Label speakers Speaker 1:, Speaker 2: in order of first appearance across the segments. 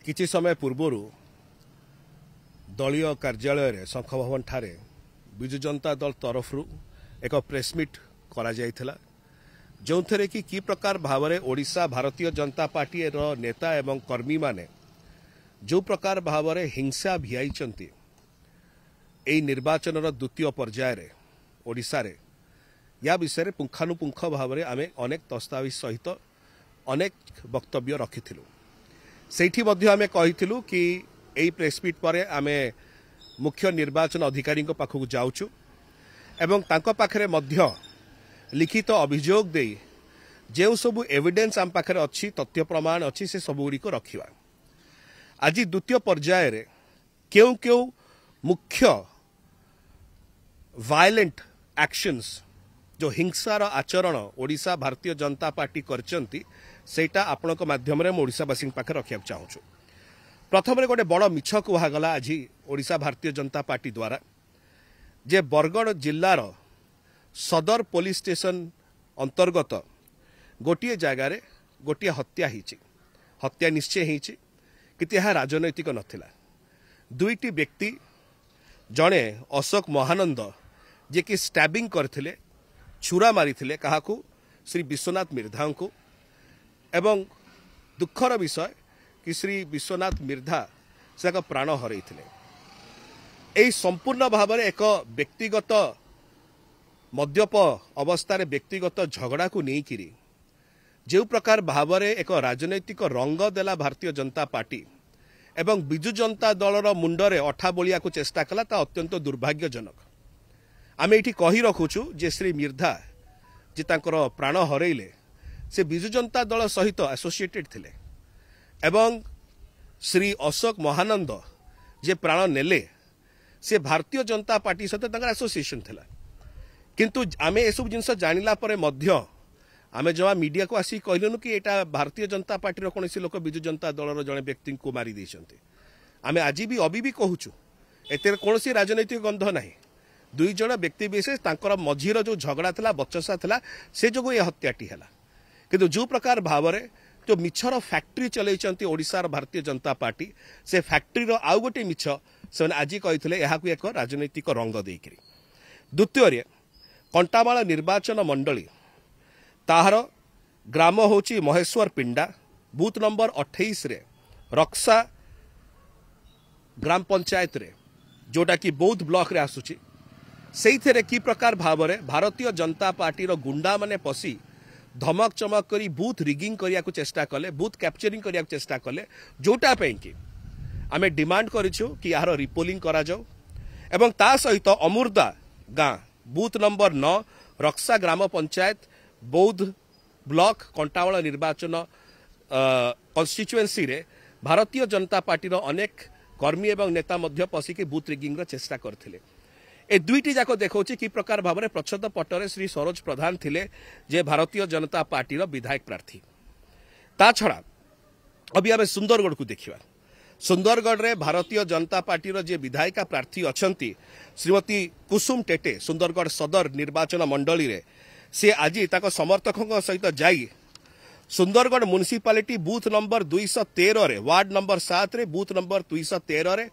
Speaker 1: किछि समय पूर्वर दलीय कार्यालय शंख भवन ठारे विजु जनता दल तरफ एक प्रेसमिट करा जायथिला जो थे कि प्रकार भाव में ओडिशा भारतीय जनता पार्टी रो नेता एवं कर्मी माने जो प्रकार भाव में हिंसा भियाई निर्वाचन द्वितीय पर्यायर ओडिशा रे या विषय पुंखानुपुंख भाव में आम अनेक दस्तावेज सहित अनेक वक्तव्य रखिथिलु सेठी मध्य आमे कहिथिलु कि एई प्रेसमिट पर आमे मुख्य निर्वाचन अधिकारी पाखक जाउछु एवं तांको पाखरे मध्य लिखित अभियोग दे जो सबु एविडेंस आम पाखरे अच्छी तथ्य प्रमाण अच्छी से सबुगुड़ी को रखिबा। आज द्वितीय पर्यायर क्यों क्यों मुख्य वायलेंट एक्शंस जो हिंसार आचरण ओडिशा भारतीय जनता पार्टी करचंती सेटा आपनक माध्यम रे ओडिशावासी पाखे रखिया चाहूँ। प्रथम गोटे बड़ मिछ कहगला आज ओडिशा भारतीय जनता पार्टी द्वारा जे बरगढ़ जिल्लार सदर पुलिस स्टेशन अंतर्गत गोटे जगार गोटे हत्या निश्चय होती कि राजनैतिक नथिला। दुईटी व्यक्ति जड़े अशोक महानंद जे कि स्टैबिंग करथिले छुरा मारिथिले काहाकू श्री विश्वनाथ मिर्धा को एवं दुखर विषय कि श्री विश्वनाथ मिर्धा से प्राण हरैथिले। एही संपूर्ण भाव में एक व्यक्तिगत मद्यप अवस्था व्यक्तिगत झगड़ा को लेकिरी जो प्रकार भाव में एक राजनैतिक रंग देला भारतीय जनता पार्टी एवं विजु जनता दलर मुंडरे अठा बोलिया को चेष्टा कला ता अत्यंत दुर्भाग्यजनक। आम ये कही रखुचु जे श्री मिर्धा जे तांकर प्राण हरैले से विजु जनता दल सहित एसोसिएटेड थिले एवं श्री अशोक महानंद जे प्राण नेले से भारतीय जनता पार्टी सहित एसोसिएशन थिला। किंतु आमे ए सब जिनस जानिला परे मध्य आमे जमा मीडिया को आसी कहलनु कि एटा भारतीय जनता पार्टी कौन लोक विजु जनता दलर जड़े व्यक्ति को मारी देइछन्ते। आमे आज भी अभी भी कहूचु एते कौन राजनैतिक गंध नाही। दुई जन व्यक्ति विशेष तांकर मझीर जो झगड़ा थिला बचसा थिला से जो ये हत्याटी हैला। किंतु जो प्रकार भाव में जो मिछर फैक्ट्री चलैचंती ओडिशार भारतीय जनता पार्टी से फैक्ट्री रो आउ गोटे मिछ से आज कहिथिले एहाकू एक राजनैतिक रंग देइकरी। द्वितीय कंटामाल निर्वाचन मंडली ताहार ग्राम होची महेश्वर पिंडा बूथ नंबर 28 रे रक्षा ग्राम पंचायत रे जोटा कि बौद्ध ब्लॉक रे आसुची से कि प्रकार भाव में भारतीय जनता पार्टी रो गुंडा माने पसी धमक चमक करी बूथ रिगिंग करिया को चेष्टा कले बूथ कैप्चरिंग करिया को चेष्टा कले जोटा पे कि आमे डिमांड करिछु कि यार रिपोलिंग करा जाऊ एवं ता सहित अमूर्दा गाँ बूथ नंबर 9 रक्षा ग्राम पंचायत बौद्ध ब्लॉक कंटावल निर्वाचन कन्स्टिट्युएंसी रे भारतीय जनता पार्टी रो अनेक कर्मी एवं नेता मध्य पसिकी बूथ रिगिंग रो चेष्टा करथिले। ए दुईटी जाक देखौछि कि प्रकार भाव में प्रच्छद पटरे श्री सरोज प्रधान थिले जे भारतीय जनता पार्टी रो विधायक प्रार्थी। ता छड़ा अभी आम सुंदरगढ़ को देखिबा। सुंदरगढ़ रे भारतीय जनता पार्टी रो जे विधायिका प्रार्थी अछंती श्रीमती कुसुम टेटे सुंदरगढ़ सदर निर्वाचन मंडली रे से आज ताको समर्थकों सहित जाई सुंदरगढ़ म्युनिसिपालिटी बूथ नंबर 213 रे वार्ड नंबर 7 रे बूथ नंबर 213 रे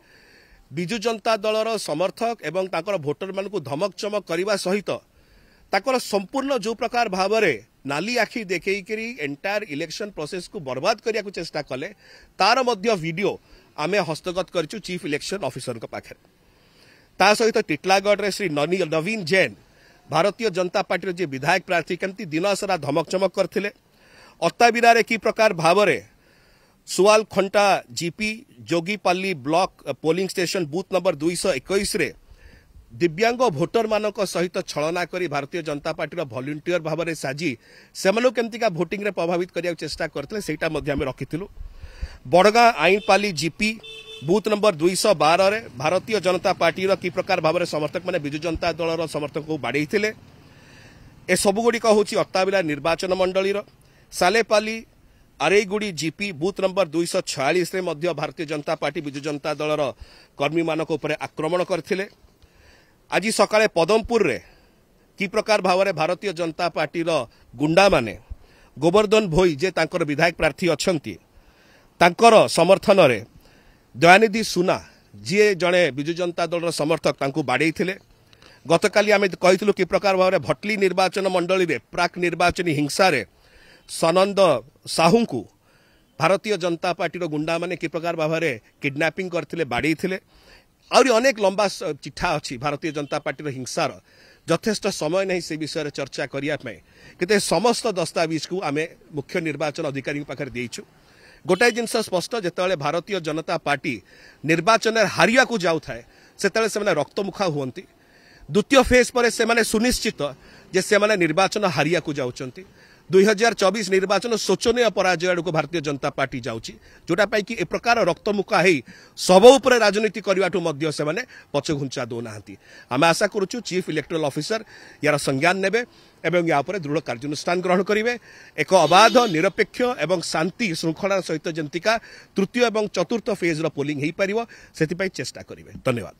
Speaker 1: विजु जनता दलर समर्थक एवं ताकर भोटर मान को धमक चमक करने सहित ताकर संपूर्ण जो प्रकार भाव में नाली आखि देखी एंटायर इलेक्शन प्रोसेस को बर्बाद करने को चेष्टा कले तार मध्य वीडियो आमे हस्तगत करचु चीफ इलेक्शन ऑफिसर का पाखे। ता सहित टिटलागढ़ रे श्री नवीन जैन भारतीय जनता पार्टी जे विधायक प्रार्थी केमती दिन सारा धमक चमक करथिले। अत्ताबिरा रे की प्रकार भाव में सुवाल खंटा GP Jogipali block polling station booth number 221 रे दिव्यांग भोटर मानक सहित छलना करी भारतीय जनता पार्टी वॉलंटियर भाव में साजी से केमतिका भोटिंग रे प्रभावित करने चेष्टा करते सेटा मध्य आमे रखिथिलु। बड़गां आईनपाली जीपी बूथ नंबर 212 रे भारतीय जनता पार्टी की प्रकार भाव में समर्थक माने विजु जनता दलर समर्थक को बाड़े ए सबुगुड़िक हूँ अत्ताबिला निर्वाचन मंडली सालेपाली आरेगुड़ी जीपी बूथ नंबर 246 रे मध्य भारतीय जनता पार्टी विजु जनता दलर कर्मी मानक उपरे आक्रमण करथिले। आज सकाळे पदमपुर रे की प्रकार भाव में भारतीय जनता पार्टी गुंडा माने गोवर्धन भोई जे तांकर विधायक प्रार्थी अछंती तांकर समर्थन रे दयानिधि सुना जी जड़े विजु जनता दल समर्थक तांकू बाड़े गतकाली आम कही कि प्रकार भाव में भटली निर्वाचन मंडली रे प्राक निर्वाचनी हिंसा रे सनंद साहू को भारतीय जनता पार्टी गुंडा माने कि प्रकार भाव में किडनैपिंग करथिले बाड़े आउरी अनेक लंबा चिठा अच्छी भारतीय जनता पार्टी हिंसार यथेष्ट समय नहीं से विषय चर्चा करने कि समस्त दस्तावेज को आम मुख्य निर्वाचन अधिकारी पाखे देचु गोटाए जिनस स्पष्ट जिते भारतीय जनता पार्टी निर्वाचन हारिया को जाऊ थाए से रक्तमुखा हुंती द्वितीय फेज पर से सुनिश्चित जे से निर्वाचन हारिया को जाउछंती 2024 निर्वाचन शोचनीय पराजय आड़ को भारतीय जनता पार्टी जाउची जोटा पाई कि ए प्रकार रक्तमुखा है सब उपर राजनीति करने से पछघुंचा दौना आम आशा करुचु चीफ इलेक्टोरल ऑफिसर यार संज्ञान नेबे एवं या दृढ़ कार्यानुष्ठान ग्रहण करेंगे एक अबाध निरपेक्ष एवं शांति श्रृंखला सहित जंतिका तृतीय और चतुर्थ फेज पोलिंग हो पार से चेष्टा करेंगे। धन्यवाद।